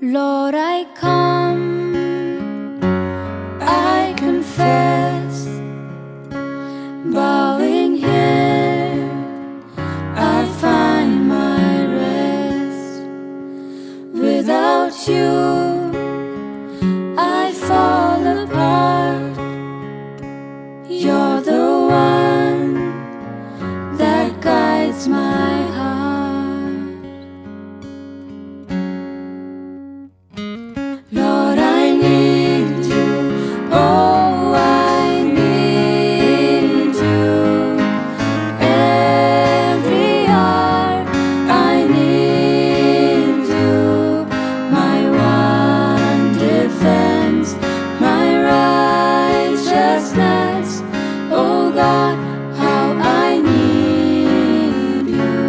Lord, I come, I confess, bowing here, I find my rest. Without you, I fall apart. You're the one that guides my heart. Lord, I need you. Oh, I need you. Every hour I need you. My one defense, my righteousness. Oh God, how I need you.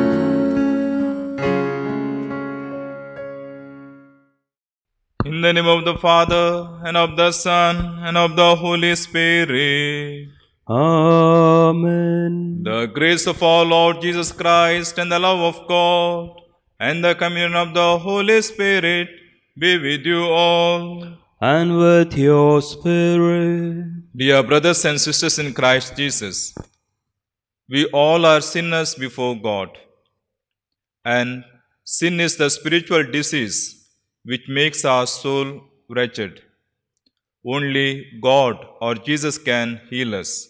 In the name of the Father, and of the Son, and of the Holy Spirit. Amen. The grace of our Lord Jesus Christ, and the love of God, and the communion of the Holy Spirit be with you all. And with your spirit. Dear brothers and sisters in Christ Jesus, we all are sinners before God, and sin is the spiritual disease which makes our soul wretched. Only God or Jesus can heal us.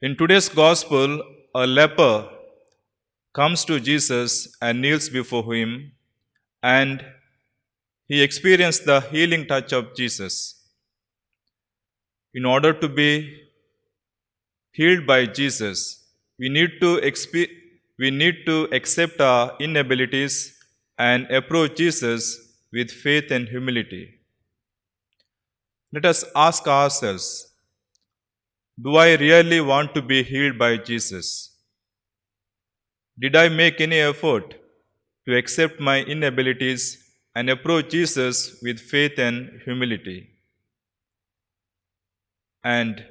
In today's gospel, a leper comes to Jesus and kneels before him, and he experienced the healing touch of Jesus. In order to be healed by Jesus, we need to accept our inabilities and approach Jesus with faith and humility. Let us ask ourselves, do I really want to be healed by Jesus? Did I make any effort to accept my inabilities and approach Jesus with faith and humility? And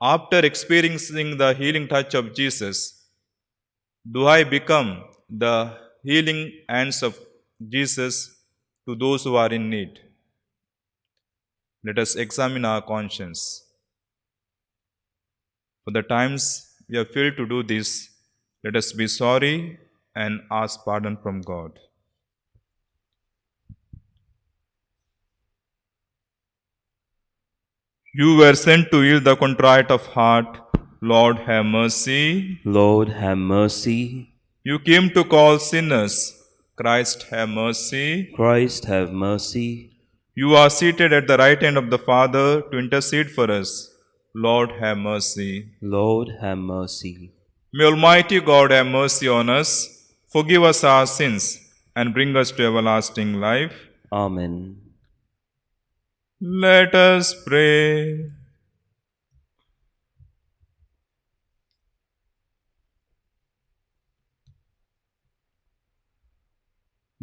after experiencing the healing touch of Jesus, do I become the healing hands of Jesus to those who are in need? Let us examine our conscience. For the times we have failed to do this, let us be sorry and ask pardon from God. You were sent to heal the contrite of heart. Lord, have mercy. Lord, have mercy. You came to call sinners. Christ, have mercy. Christ, have mercy. You are seated at the right hand of the Father to intercede for us. Lord, have mercy. Lord, have mercy. May Almighty God have mercy on us, forgive us our sins, and bring us to everlasting life. Amen. Let us pray.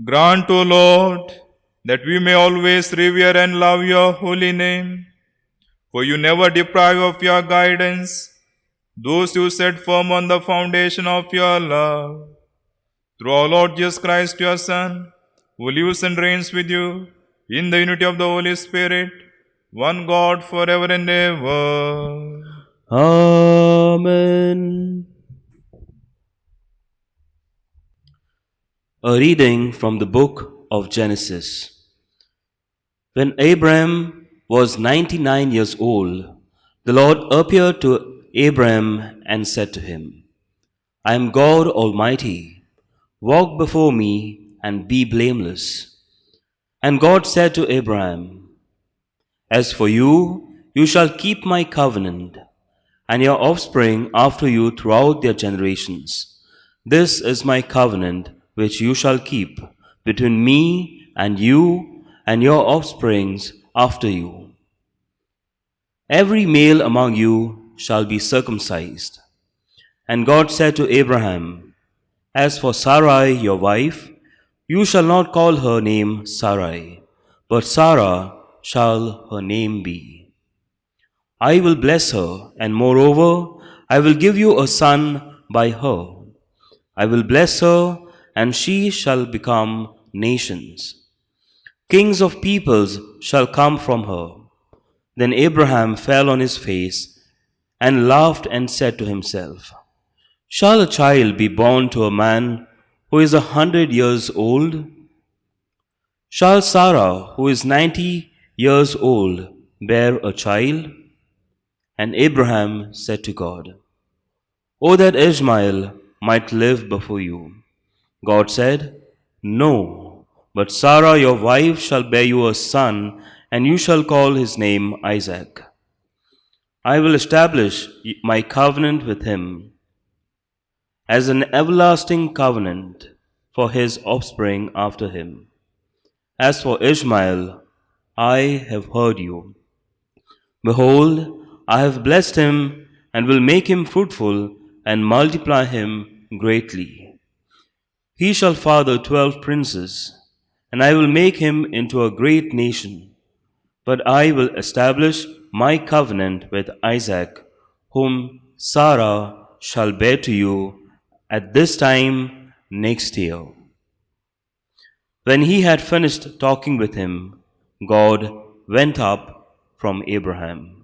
Grant, O Lord, that we may always revere and love your holy name, for you never deprive of your guidance those who set firm on the foundation of your love. Through our Lord Jesus Christ, your Son, who lives and reigns with you in the unity of the Holy Spirit, one God forever and ever. Amen. A reading from the book of Genesis. When Abram was 99 years old, the Lord appeared to Abram and said to him, I am God Almighty. Walk before me and be blameless. And God said to Abraham, As for you, you shall keep my covenant, and your offspring after you throughout their generations. This is my covenant which you shall keep between me and you and your offsprings after you. Every male among you shall be circumcised. And God said to Abraham, As for Sarai your wife, you shall not call her name Sarai, but Sarah shall her name be. I will bless her, and moreover, I will give you a son by her. I will bless her, and she shall become nations. Kings of peoples shall come from her. Then Abraham fell on his face and laughed and said to himself, Shall a child be born to a man who is 100 years old? Shall Sarah, who is 90 years old, bear a child? And Abraham said to God, O that Ishmael might live before you. God said, No, but Sarah your wife shall bear you a son, and you shall call his name Isaac. I will establish my covenant with him as an everlasting covenant for his offspring after him. As for Ishmael, I have heard you. Behold, I have blessed him and will make him fruitful and multiply him greatly. He shall father 12 princes, and I will make him into a great nation. But I will establish my covenant with Isaac, whom Sarah shall bear to you at this time next year. When he had finished talking with him, God went up from Abraham.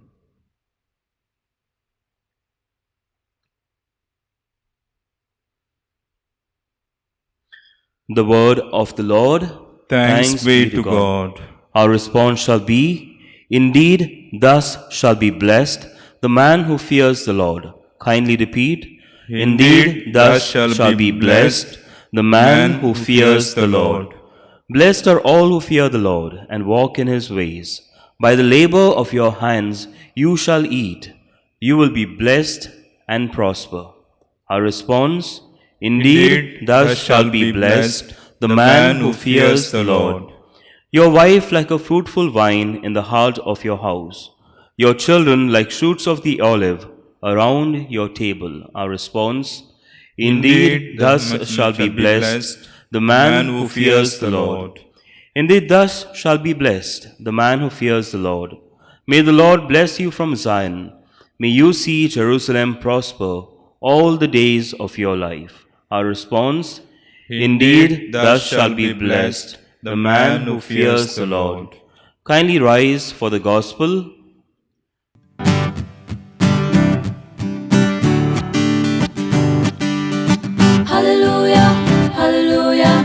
The word of the Lord. Thanks be to God. Our response shall be, Indeed, thus shall be blessed the man who fears the Lord. Kindly repeat, Indeed, thus shall be blessed the man who fears the Lord. Blessed are all who fear the Lord and walk in his ways. By the labor of your hands you shall eat. You will be blessed and prosper. Our response, Indeed, thus shall be blessed the man who fears the Lord. Your wife like a fruitful vine in the heart of your house. Your children like shoots of the olive around your table. Our response, Indeed, thus shall be blessed the man who fears the Lord. Indeed, thus shall be blessed the man who fears the Lord. May the Lord bless you from Zion. May you see Jerusalem prosper all the days of your life. Our response, Indeed, thus shall be blessed the man who fears the Lord. Kindly rise for the gospel. Hallelujah, hallelujah,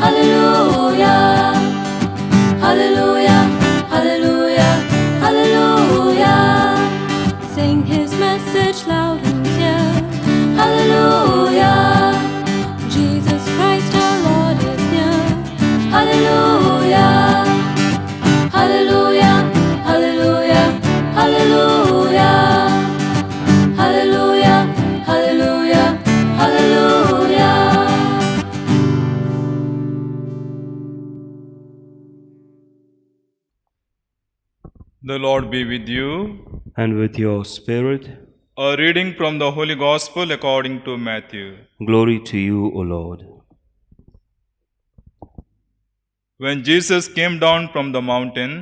hallelujah. Hallelujah, hallelujah, hallelujah. Sing his message loud and clear. Hallelujah. Jesus Christ our Lord is near. Hallelujah. Hallelujah, hallelujah, hallelujah. Hallelujah, hallelujah, hallelujah. The Lord be with you. And with your spirit, A reading from the Holy Gospel according to Matthew. glory to you, O Lord. When Jesus came down from the mountain,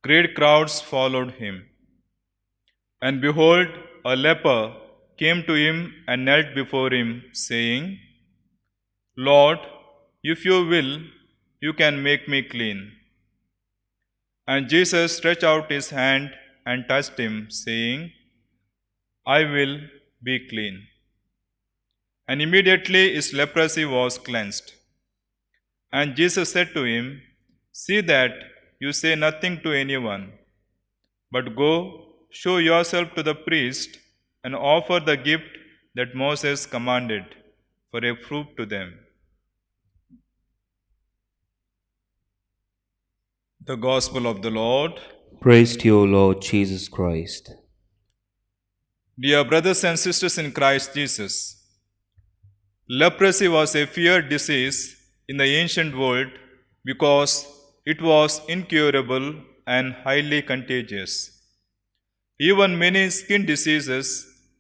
great crowds followed him. And behold, a leper came to him and knelt before him, saying, Lord, if you will, you can make me clean. And Jesus stretched out his hand and touched him, saying, I will be clean. And immediately his leprosy was cleansed. And Jesus said to him, See that you say nothing to anyone, but go, show yourself to the priest, and offer the gift that Moses commanded for a proof to them. The Gospel of the Lord. Praise to you, O Lord Jesus Christ. Dear brothers and sisters in Christ Jesus, leprosy was a feared disease in the ancient world because it was incurable and highly contagious. Even many skin diseases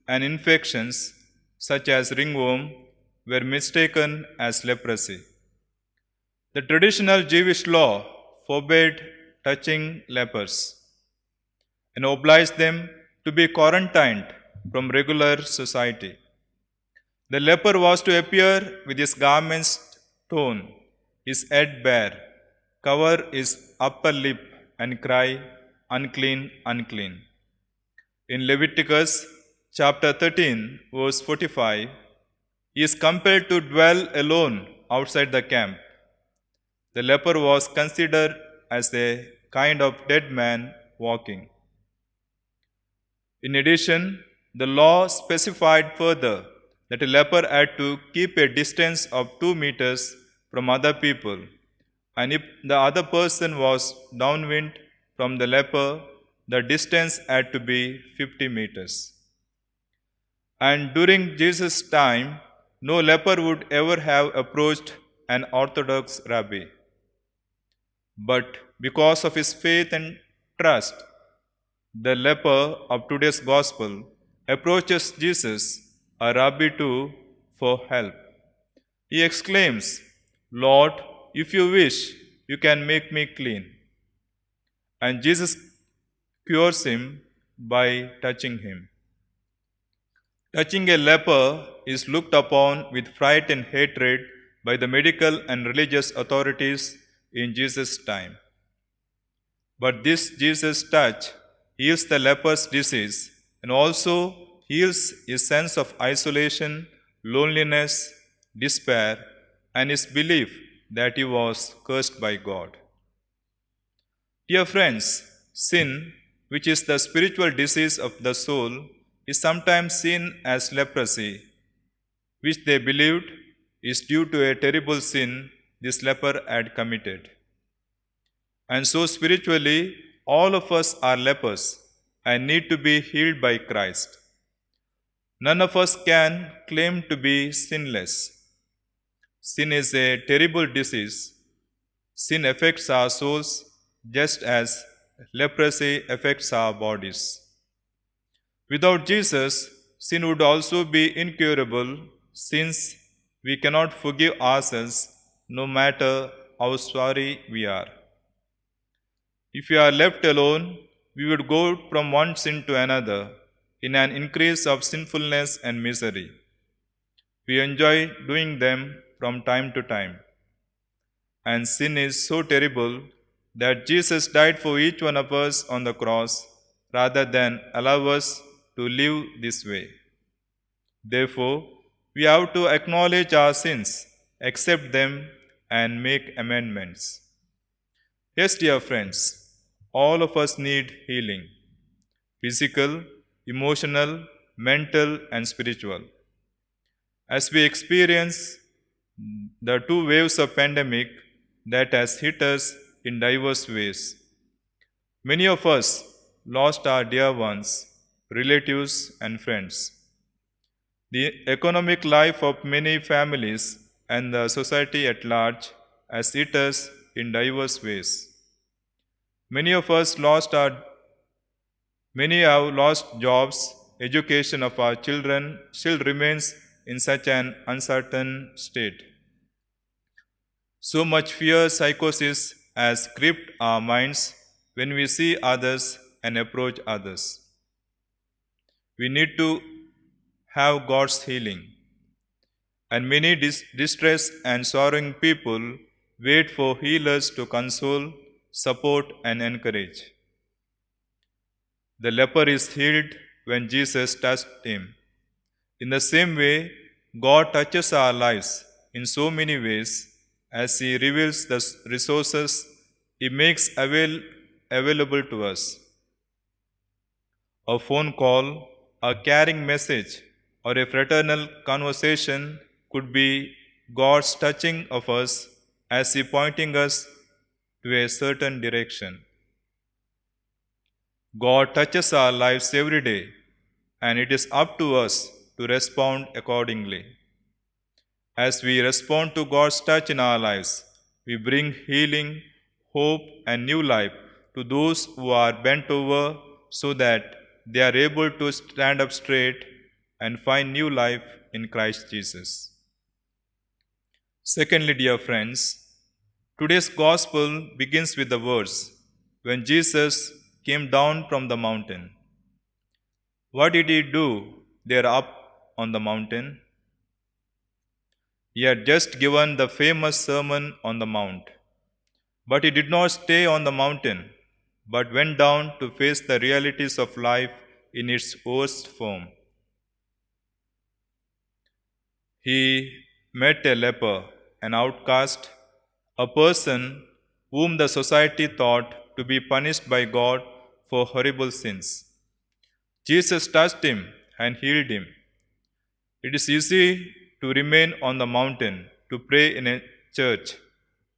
and infections, such as ringworm, were mistaken as leprosy. The traditional Jewish law forbade touching lepers and obliged them to be quarantined from regular society. The leper was to appear with his garments torn, his head bare, cover his upper lip and cry, "Unclean, unclean." In Leviticus chapter 13, verse 45, he is compelled to dwell alone outside the camp. The leper was considered as a kind of dead man walking. In addition, the law specified further that a leper had to keep a distance of 2 meters from other people, and if the other person was downwind from the leper, the distance had to be 50 meters. And during Jesus' time, no leper would ever have approached an Orthodox rabbi. But because of his faith and trust, the leper of today's gospel approaches Jesus, a rabbi too, for help. He exclaims, "Lord, if you wish, you can make me clean." And Jesus cures him by touching him. Touching a leper is looked upon with fright and hatred by the medical and religious authorities in Jesus' time. But this Jesus' touch heals the leper's disease and also heals his sense of isolation, loneliness, despair, and his belief that he was cursed by God. Dear friends, sin, which is the spiritual disease of the soul, is sometimes seen as leprosy, which they believed is due to a terrible sin this leper had committed. And so spiritually, all of us are lepers and need to be healed by Christ. None of us can claim to be sinless. Sin is a terrible disease. Sin affects our souls just as leprosy affects our bodies. Without Jesus, sin would also be incurable, since we cannot forgive ourselves no matter how sorry we are. If we are left alone, we would go from one sin to another in an increase of sinfulness and misery. We enjoy doing them from time to time. And sin is so terrible that Jesus died for each one of us on the cross rather than allow us to live this way. Therefore, we have to acknowledge our sins, accept them, and make amendments. Yes, dear friends, all of us need healing: physical, emotional, mental, and spiritual. As we experience the two waves of pandemic that has hit us in diverse ways, many of us lost our dear ones, relatives, and friends. The economic life of many families and the society at large has hit us in diverse ways. Many have lost jobs. Education of our children still remains in such an uncertain state. So much fear psychosis has gripped our minds when we see others and approach others. We need to have God's healing. And many distressed and sorrowing people wait for healers to console, support, and encourage. The leper is healed when Jesus touched him. In the same way, God touches our lives in so many ways as He reveals the resources He makes available to us. A phone call, a caring message, or a fraternal conversation could be God's touching of us as He pointing us to a certain direction. God touches our lives every day, and it is up to us to respond accordingly. As we respond to God's touch in our lives, we bring healing, hope, and new life to those who are bent over so that they are able to stand up straight and find new life in Christ Jesus. Secondly, dear friends, today's gospel begins with the words, "When Jesus came down from the mountain." What did He do there up on the mountain? He had just given the famous Sermon on the Mount. But he did not stay on the mountain, but went down to face the realities of life in its worst form. He met a leper, an outcast, a person whom the society thought to be punished by God for horrible sins. Jesus touched him and healed him. It is easy to remain on the mountain, to pray in a church,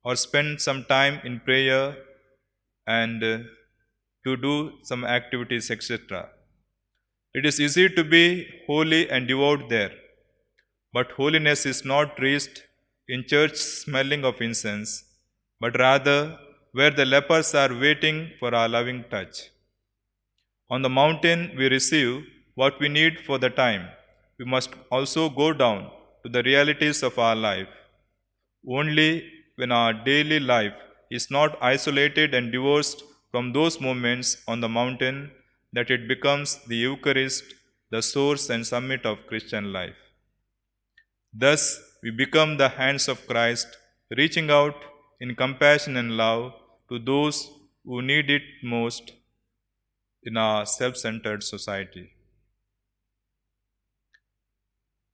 or spend some time in prayer and to do some activities, etc. It is easy to be holy and devout there, but holiness is not reached in church smelling of incense, but rather where the lepers are waiting for our loving touch. On the mountain we receive what we need for the time. We must also go down to the realities of our life. Only when our daily life is not isolated and divorced from those moments on the mountain that it becomes the Eucharist, the source and summit of Christian life. Thus, we become the hands of Christ, reaching out in compassion and love to those who need it most in our self-centered society.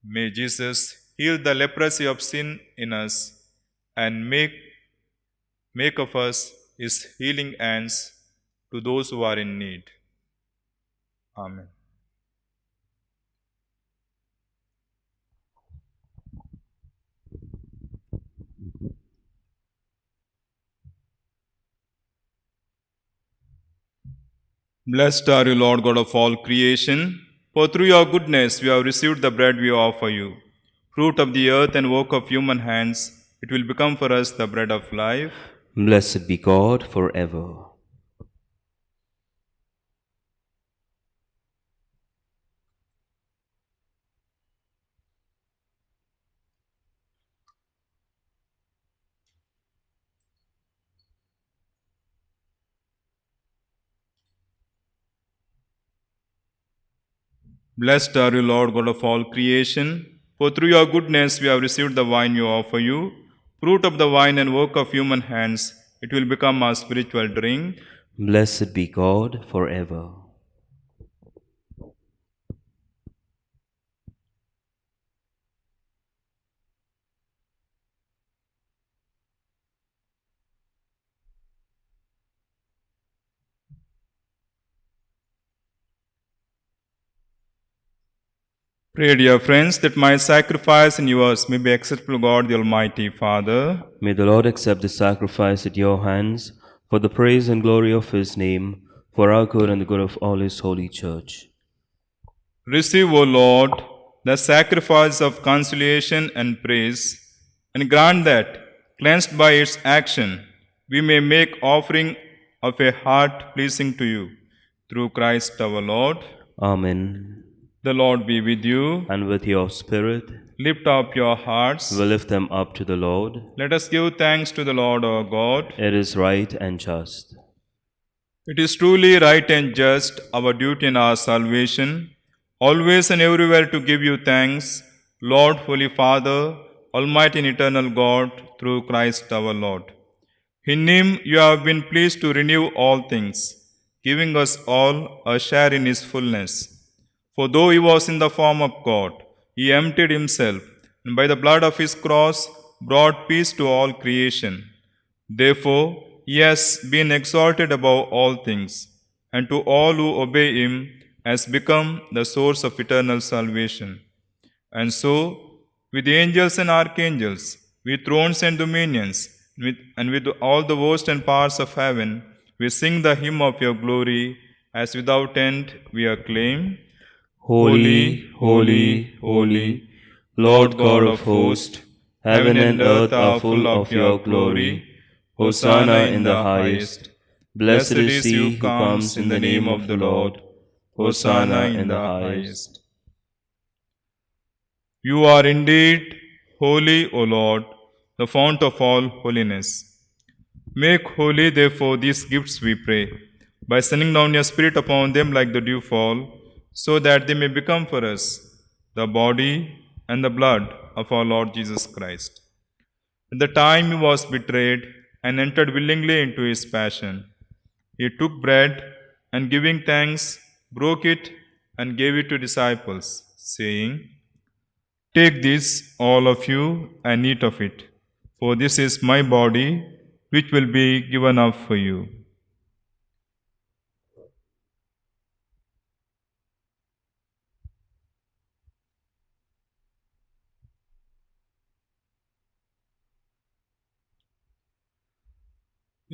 May Jesus heal the leprosy of sin in us and make of us his healing hands to those who are in need. Amen. Blessed are you, Lord God of all creation, for through your goodness we have received the bread we offer you. Fruit of the earth and work of human hands, it will become for us the bread of life. Blessed be God forever. Blessed are you, Lord God of all creation, for through your goodness we have received the wine you offer you. Fruit of the vine and work of human hands, it will become our spiritual drink. Blessed be God forever. Pray, dear friends, that my sacrifice and yours may be acceptable to God the Almighty Father. May the Lord accept the sacrifice at your hands for the praise and glory of his name, for our good and the good of all his holy church. Receive, O Lord, the sacrifice of conciliation and praise, and grant that, cleansed by its action, we may make offering of a heart pleasing to you. Through Christ our Lord. Amen. The Lord be with you. And with your spirit, Lift up your hearts. we lift them up to the Lord. Let us give thanks to the Lord our God. It is right and just. It is truly right and just, our duty and our salvation, always and everywhere to give you thanks, Lord, Holy Father, Almighty and eternal God, through Christ our Lord. In him you have been pleased to renew all things, giving us all a share in his fullness. For though he was in the form of God, he emptied himself, and by the blood of his cross brought peace to all creation. Therefore, he has been exalted above all things, and to all who obey him has become the source of eternal salvation. And so, with the angels and archangels, with thrones and dominions, and with all the hosts and powers of heaven, we sing the hymn of your glory, as without end we acclaim. Holy, holy, holy, Lord God of hosts, heaven and earth are full of your glory. Hosanna in the highest. Blessed is he who comes in the name of the Lord. Hosanna in the highest. You are indeed holy, O Lord, the fount of all holiness. Make holy, therefore, these gifts, we pray, by sending down your Spirit upon them like the dewfall, so that they may become for us the body and the blood of our Lord Jesus Christ. At the time he was betrayed and entered willingly into his passion. He took bread and giving thanks, broke it and gave it to disciples, saying, "Take this, all of you, and eat of it, for this is my body, which will be given up for you."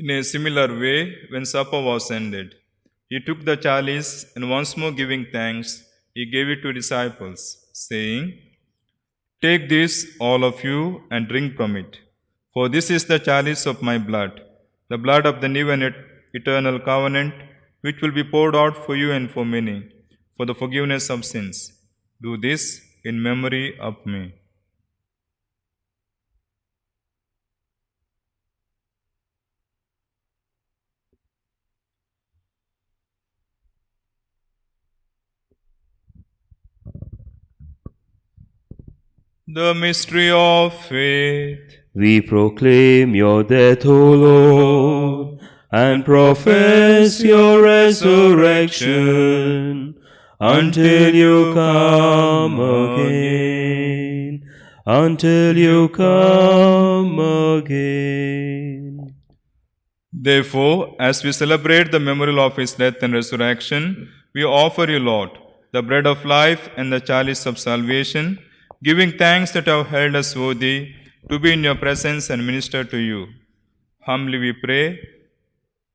In a similar way, when supper was ended, he took the chalice and once more giving thanks, he gave it to disciples, saying, "Take this, all of you, and drink from it. For this is the chalice of my blood, the blood of the new and eternal covenant, which will be poured out for you and for many, for the forgiveness of sins. Do this in memory of me." The mystery of faith. We proclaim your death, O Lord, and profess your resurrection until you come again. Until you come again. Therefore, as we celebrate the memorial of his death and resurrection, we offer you, Lord, the bread of life and the chalice of salvation, giving thanks that you have held us worthy to be in your presence and minister to you. Humbly we pray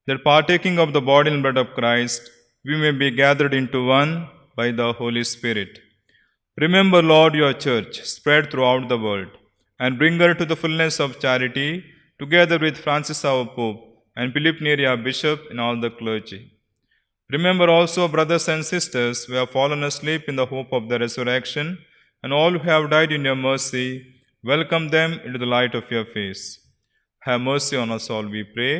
that partaking of the body and blood of Christ, we may be gathered into one by the Holy Spirit. Remember, Lord, your church spread throughout the world, and bring her to the fullness of charity, together with Francis our Pope and Philip Neri our Bishop and all the clergy. Remember also brothers and sisters who have fallen asleep in the hope of the resurrection, and all who have died in your mercy. Welcome them into the light of your face. Have mercy on us all, we pray,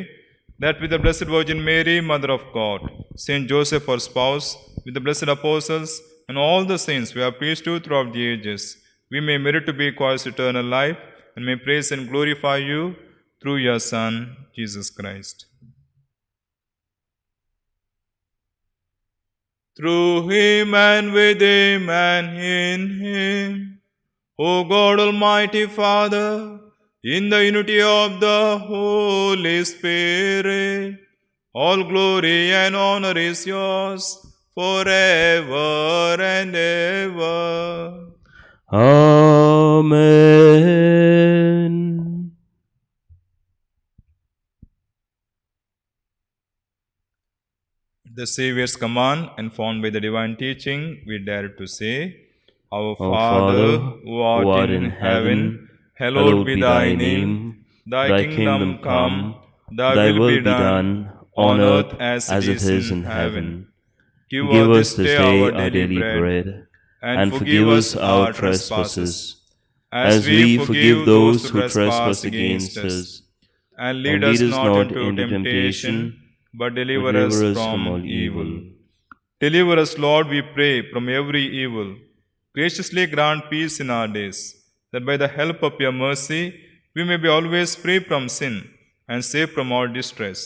that with the Blessed Virgin Mary, Mother of God, Saint Joseph, our spouse, with the blessed apostles, and all the saints we have preached to throughout the ages, we may merit to be called eternal life, and may praise and glorify you through your Son, Jesus Christ. Through him and with him and in him, O God Almighty Father, in the unity of the Holy Spirit, all glory and honor is yours forever and ever. Amen. The Saviour's command, and formed by the divine teaching, we dare to say, Our Our Father, who art in heaven, hallowed be thy name. Thy kingdom come, thy will be done, on earth as it is in heaven. Give us this day our daily bread, and forgive us our trespasses, as we forgive those who trespass against us. And lead us not into temptation, but deliver us from all evil. Deliver us, Lord, we pray, from every evil. Graciously grant peace in our days, that by the help of your mercy we may be always free from sin and safe from all distress,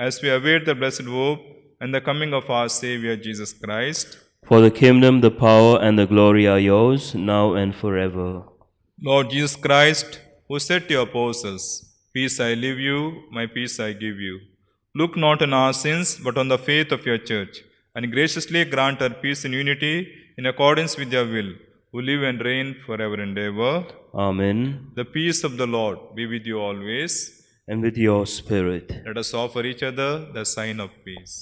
as we await the blessed hope and the coming of our Saviour Jesus Christ. For the kingdom, the power, and the glory are yours, now and forever. Lord Jesus Christ, who said to your apostles, Peace I leave you, my peace I give you. Look not on our sins, but on the faith of your church, and graciously grant her peace and unity in accordance with your will, who live and reign forever and ever. Amen. The peace of the Lord be with you always. And with your spirit. Let us offer each other the sign of peace.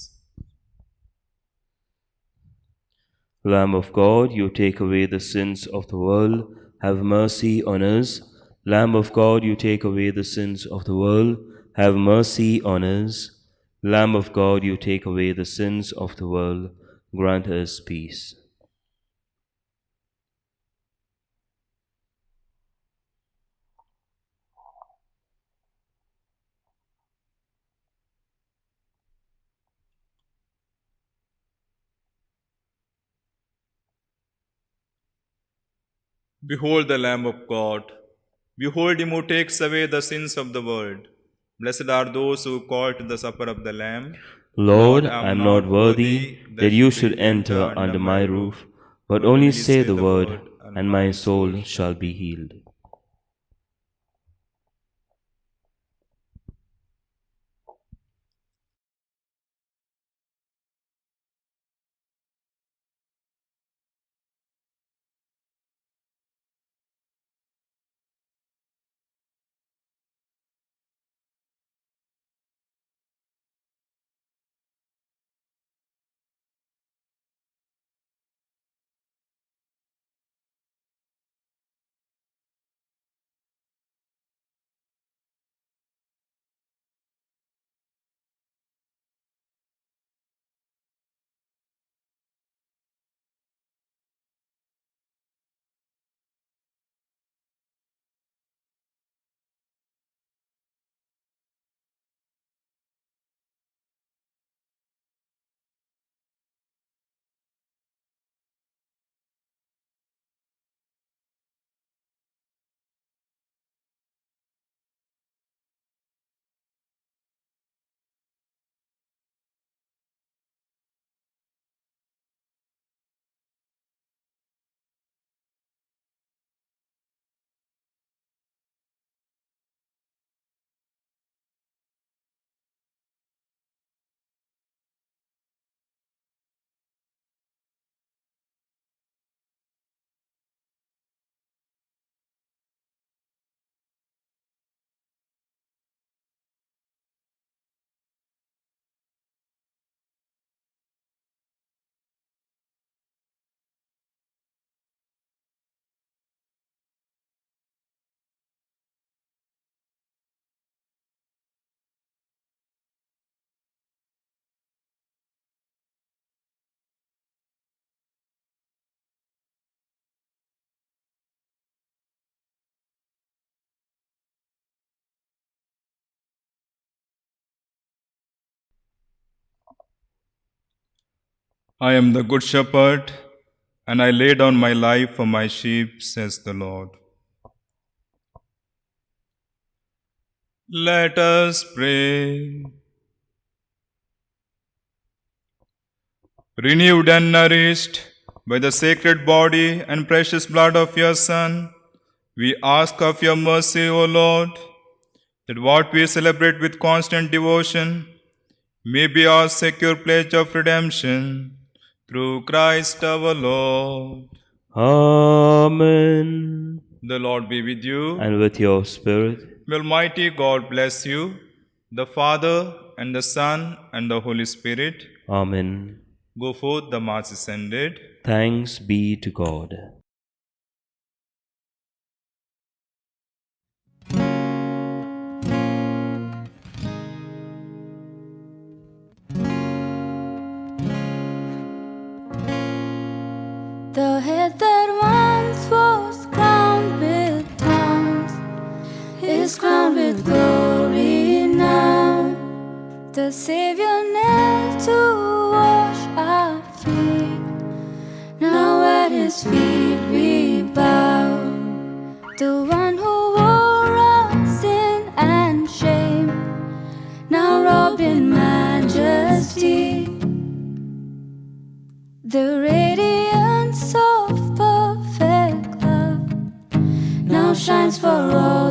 Lamb of God, you take away the sins of the world, have mercy on us. Lamb of God, you take away the sins of the world, have mercy on us. Lamb of God, you take away the sins of the world, grant us peace. Behold the Lamb of God. Behold him who takes away the sins of the world. Blessed are those who call to the supper of the Lamb. Lord, I am not worthy that you should enter under my roof, but only say the word, and my soul shall be healed. I am the good shepherd, and I lay down my life for my sheep, says the Lord. Let us pray. Renewed and nourished by the sacred body and precious blood of your Son, we ask of your mercy, O Lord, that what we celebrate with constant devotion may be our secure pledge of redemption through Christ our Lord. Amen. The Lord be with you. And with your spirit. May Almighty God bless you, the Father and the Son and the Holy Spirit. Amen. Go forth, the Mass is ended. Thanks be to God. The head that once was crowned with thorns is crowned with glory now. The Savior knelt to wash our feet. Now at His feet we bow. The one who wore our sin and shame, now robed in majesty. The radiance of perfect love now shines for all.